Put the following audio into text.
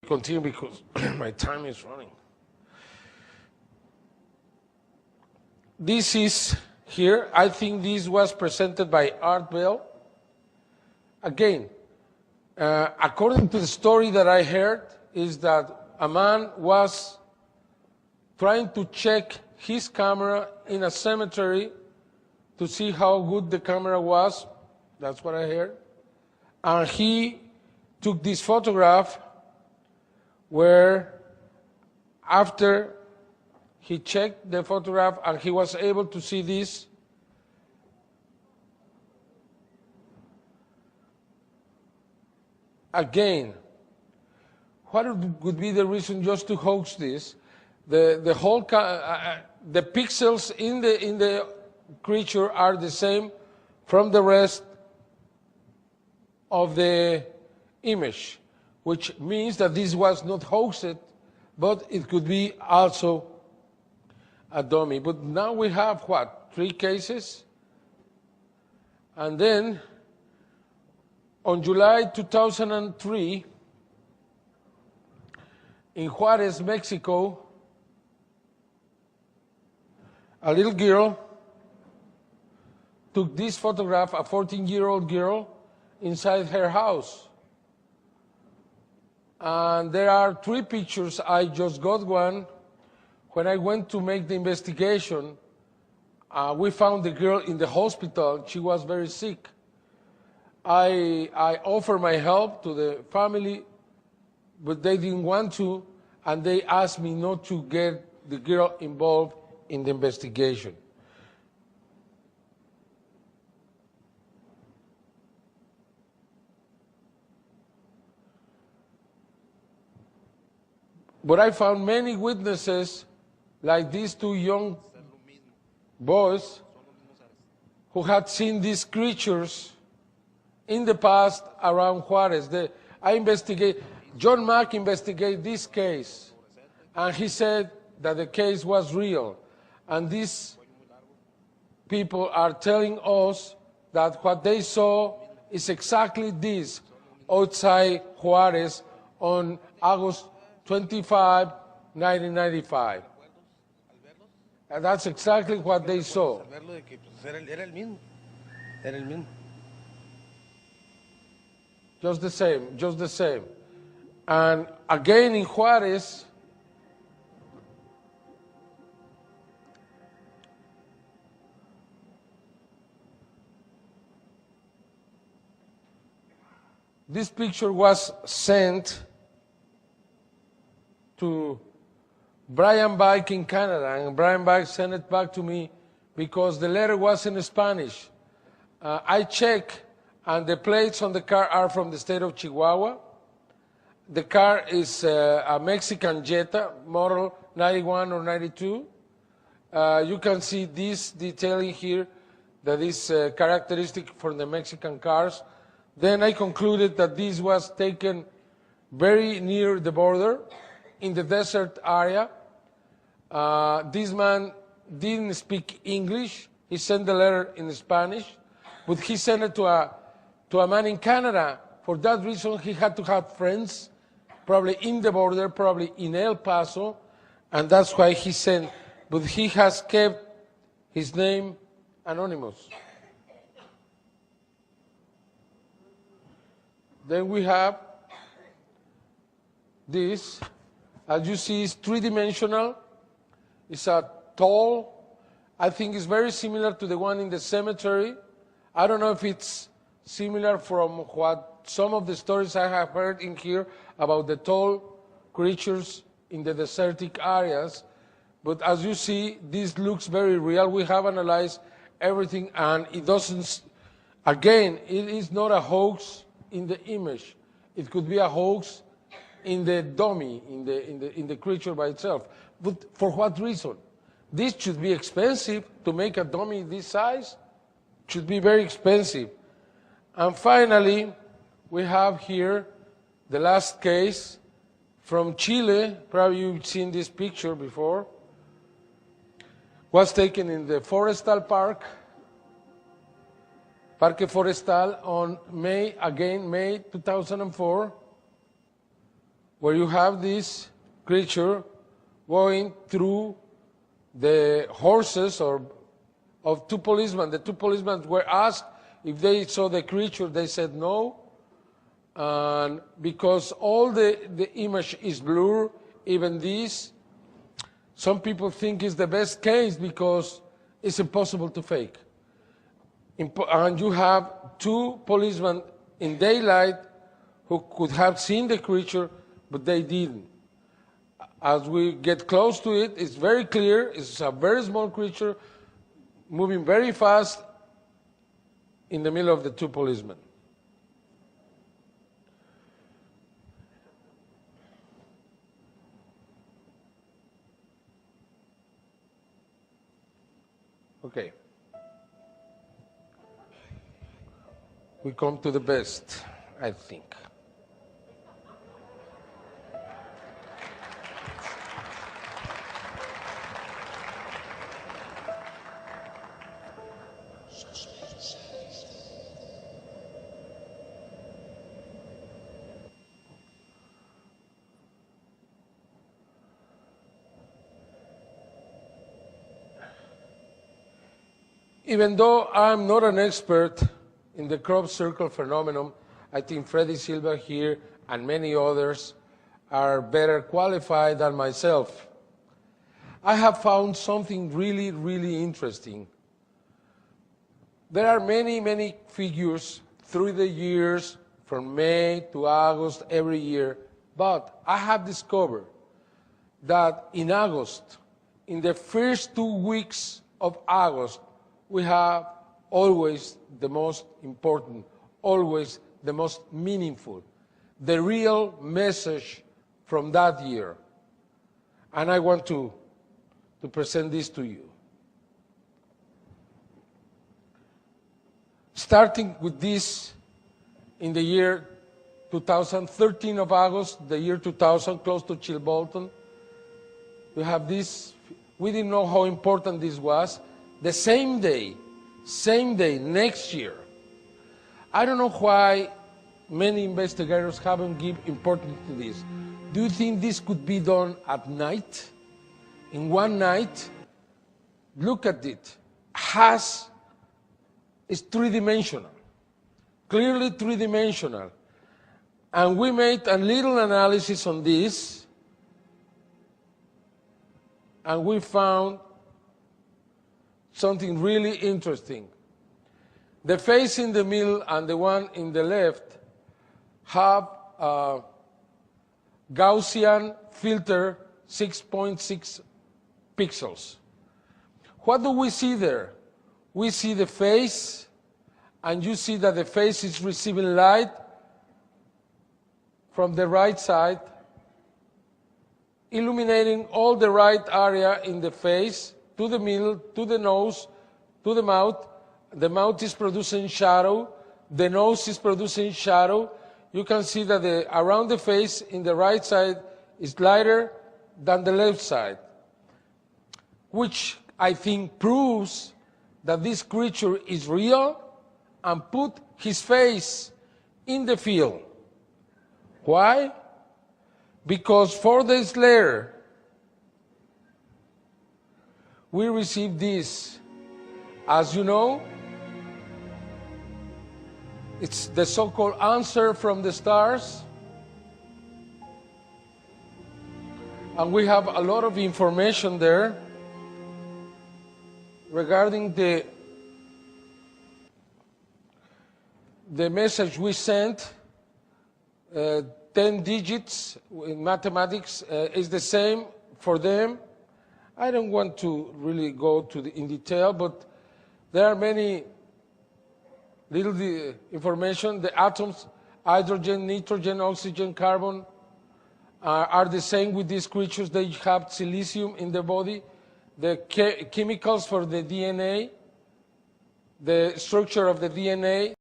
continue because my time is running. This is here. I think this was presented by Art Bell. Again, according to the story that I heard, is that a man was trying to check his camera in a cemetery to see how good the camera was. That's what I heard. And he took this photograph where after he checked the photograph and he was able to see this. Again, what would be the reason just to hoax this? The pixels in the creature are the same from the rest of the image, which means that this was not hoaxed, but it could be also a dummy. But now we have what? 3 cases? And then on July 2003, in Juarez, Mexico, a little girl took this photograph, a 14-year-old girl, inside her house. And there are 3 pictures. I just got one. When I went to make the investigation, we found the girl in the hospital. She was very sick. I offered my help to the family, but they didn't want to, and they asked me not to get the girl involved in the investigation. But I found many witnesses, like these 2 young boys, who had seen these creatures in the past around Juarez. John Mack investigated this case, and he said that the case was real. And these people are telling us that what they saw is exactly this outside Juarez on August 25, 1995. And that's exactly what they saw. Just the same, just the same. And again in Juarez, this picture was sent to Brian Bike in Canada, and Brian Bike sent it back to me because the letter was in Spanish. I checked, and the plates on the car are from the state of Chihuahua. The car is a Mexican Jetta, model 91 or 92. You can see this detailing here that is characteristic for the Mexican cars. Then I concluded that this was taken very near the border, in the desert area. This man didn't speak English. He sent the letter in Spanish, but he sent it to a man in Canada. For that reason, he had to have friends, probably in the border, probably in El Paso, and that's why he sent. But he has kept his name anonymous. Then we have this. As you see, it's 3-dimensional. It's a tall. I think it's very similar to the one in the cemetery. I don't know if it's similar from what some of the stories I have heard in here about the tall creatures in the desertic areas. But as you see, this looks very real. We have analyzed everything, and it doesn't, again, it is not a hoax in the image. It could be a hoax in the dummy, in the creature by itself. But for what reason? This should be expensive to make a dummy this size. It should be very expensive. And finally, we have here the last case from Chile. Probably you've seen this picture before. Was taken in the Forestal Park, Parque Forestal, on May 2004. where you have this creature going through the horses of two policemen. The two policemen were asked if they saw the creature. They said no. And because all the image is blurred, even this, some people think it's the best case because it's impossible to fake. And you have two policemen in daylight who could have seen the creature, but they didn't. As we get close to it, it's very clear. It's a very small creature moving very fast in the middle of the two policemen. Okay. We come to the best, I think. Even though I'm not an expert in the crop circle phenomenon, I think Freddy Silva here and many others are better qualified than myself. I have found something really, really interesting. There are many, many figures through the years, from May to August every year, but I have discovered that in August, in the first 2 weeks of August, we have always the most important, always the most meaningful, the real message from that year. And I want to present this to you. Starting with this, in the year 2013 of August, the year 2000, close to Chilbolton, we have this. We didn't know how important this was. The same day, next year. I don't know why many investigators haven't given importance to this. Do you think this could be done at night? In one night? Look at it. It's three-dimensional, clearly three-dimensional. And we made a little analysis on this, and we found something really interesting. The face in the middle and the one in the left have a Gaussian filter 6.6 pixels. What do we see there? We see the face, and you see that the face is receiving light from the right side, illuminating all the right area in the face, to the middle, to the nose, to the mouth. The mouth is producing shadow. The nose is producing shadow. You can see that around the face in the right side is lighter than the left side, which I think proves that this creature is real and put his face in the field. Why? Because 4 days later, we received this. As you know, it's the so-called answer from the stars. And we have a lot of information there regarding the message we sent. 10 digits in mathematics is the same for them. I don't want to really go in detail, but there are many little information. The atoms, hydrogen, nitrogen, oxygen, carbon, are the same with these creatures. They have silicium in the body. The chemicals for the DNA, the structure of the DNA,